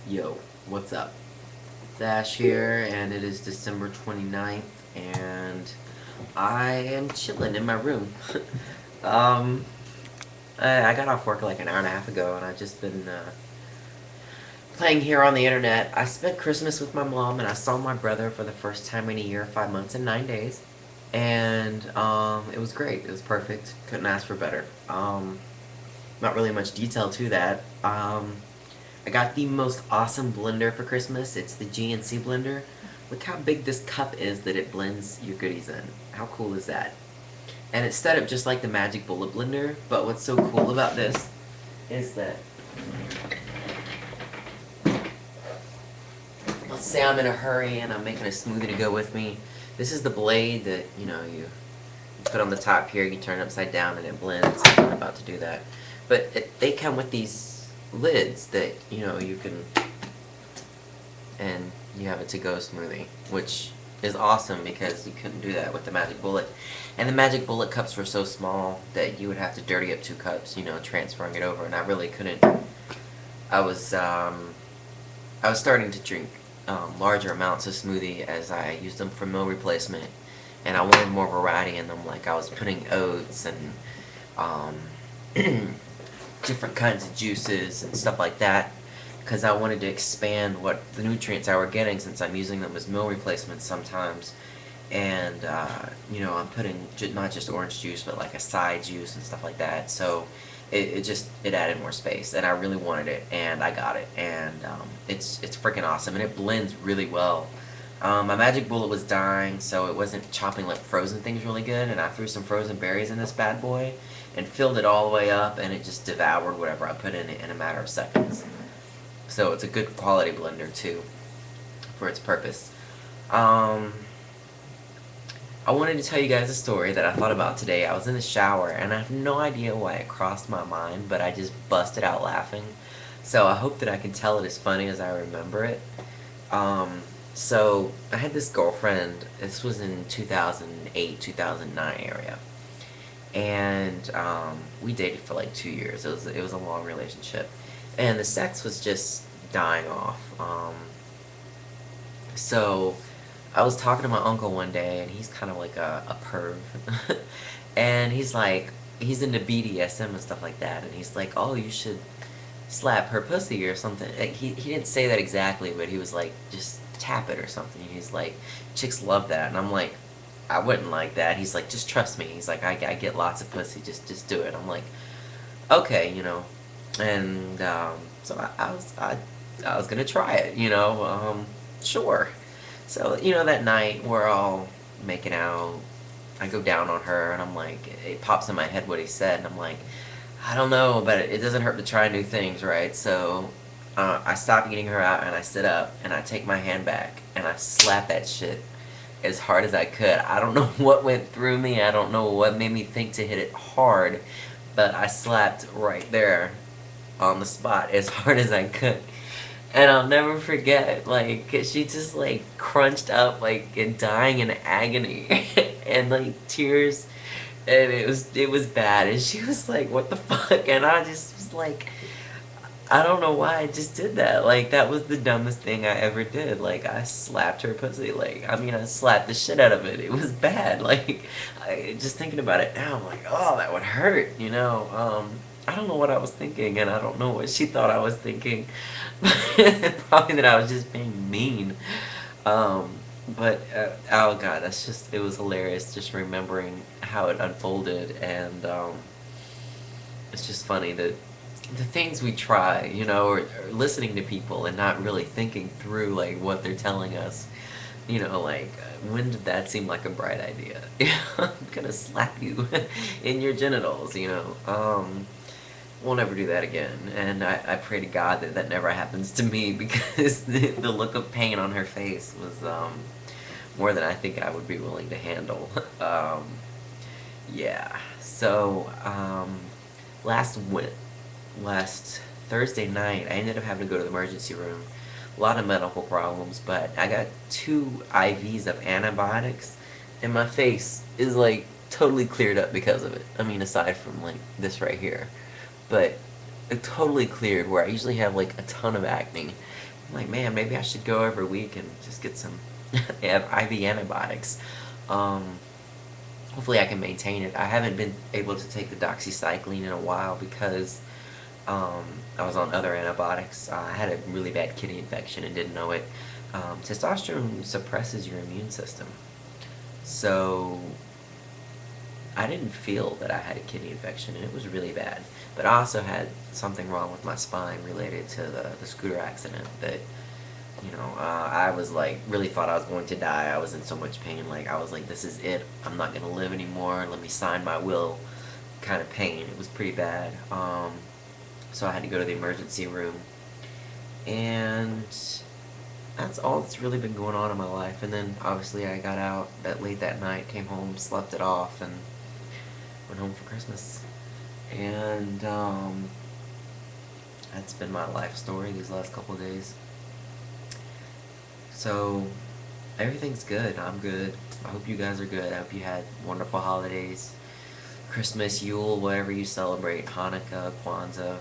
Yo, what's up? Dash here, and it is December 29th, and I am chilling in my room. um, I got off work like an hour and a half ago, and I've just been playing here on the internet. I spent Christmas with my mom, and I saw my brother for the first time in a year, 5 months and 9 days. And it was great. It was perfect. Couldn't ask for better. Not really much detail to that. I got the most awesome blender for Christmas. It's the GNC blender. Look how big this cup is that it blends your goodies in. How cool is that? And it's set up just like the Magic Bullet blender, but what's so cool about this is that, let's say I'm in a hurry and I'm making a smoothie to go with me. This is the blade that, you put on the top here, you turn it upside down and it blends. I'm about to do that. But they come with these lids that, you can, and you have a to-go smoothie, which is awesome because you couldn't do that with the Magic Bullet. And the Magic Bullet cups were so small that you would have to dirty up 2 cups, transferring it over, and I really couldn't. I was starting to drink larger amounts of smoothie as I used them for meal replacement, and I wanted more variety in them. Like I was putting oats and different kinds of juices and stuff like that, because I wanted to expand what the nutrients I were getting, since I'm using them as meal replacements sometimes. And I'm putting not just orange juice, but like acai juice and stuff like that. So it added more space, and I really wanted it, and I got it, and it's freaking awesome, and it blends really well. My Magic Bullet was dying, so it wasn't chopping like frozen things really good, and I threw some frozen berries in this bad boy and filled it all the way up, and it just devoured whatever I put in it in a matter of seconds. So it's a good quality blender too, for its purpose. I wanted to tell you guys a story that I thought about today. I was in the shower, and I have no idea why it crossed my mind, but I just busted out laughing. So I hope that I can tell it as funny as I remember it. So I had this girlfriend. This was in 2008, 2009 area, and we dated for like 2 years. It was a long relationship, and the sex was just dying off. So I was talking to my uncle one day, and he's kind of like a perv. And he's into BDSM and stuff like that, and he's like, oh, you should slap her pussy or something. Like, he didn't say that exactly, but he was like, just tap it or something. And he's like, chicks love that. And I'm like, I wouldn't like that. He's like, just trust me. He's like, I get lots of pussy, just do it. I'm like, okay, and so I was gonna try it, sure. So, that night, we're all making out. I go down on her, and I'm like, it pops in my head what he said, and I'm like, I don't know, but it doesn't hurt to try new things, right? So, I stop eating her out, and I sit up, and I take my hand back, and I slap that shit as hard as I could. I don't know what went through me. I don't know what made me think to hit it hard, but I slapped right there on the spot as hard as I could. And I'll never forget, like, she just, like, crunched up, like, and dying in agony, and, like, tears, and it was bad, and she was like, what the fuck, and I just was like, I don't know why I just did that. Like, that was the dumbest thing I ever did. Like, I slapped her pussy, like, I slapped the shit out of it. It was bad, like, just thinking about it now, I'm like, oh, that would hurt, I don't know what I was thinking, and I don't know what she thought I was thinking. Probably that I was just being mean. But, oh god, it was hilarious just remembering how it unfolded, and, it's just funny that the things we try, or listening to people and not really thinking through, like, what they're telling us. Like, when did that seem like a bright idea? I'm gonna slap you in your genitals, We'll never do that again, and I pray to God that that never happens to me, because the look of pain on her face was more than I think I would be willing to handle. Yeah, so last Thursday night, I ended up having to go to the emergency room. A lot of medical problems, but I got 2 IVs of antibiotics, and my face is like totally cleared up because of it. I mean, aside from like this right here. But it totally cleared, where I usually have like a ton of acne, I'm like, man, maybe I should go every week and just get some IV antibiotics. Um, Hopefully I can maintain it. I haven't been able to take the doxycycline in a while because I was on other antibiotics. I had a really bad kidney infection and didn't know it. Testosterone suppresses your immune system. So I didn't feel that I had a kidney infection, and it was really bad. But I also had something wrong with my spine related to the scooter accident that, I was like, really thought I was going to die. I was in so much pain. Like, I was like, this is it. I'm not going to live anymore. Let me sign my will kind of pain. It was pretty bad. So I had to go to the emergency room. And that's all that's really been going on in my life. And then, obviously, I got out late that night, came home, slept it off, and went home for Christmas. And that's been my life story these last couple of days. So everything's good. I'm good. I hope you guys are good. I hope you had wonderful holidays. Christmas, Yule, whatever you celebrate, Hanukkah, Kwanzaa.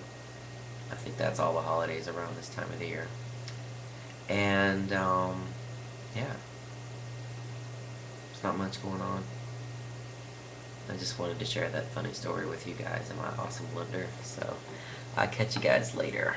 I think that's all the holidays around this time of the year. And yeah, there's not much going on. I just wanted to share that funny story with you guys and my awesome blender. So I'll catch you guys later.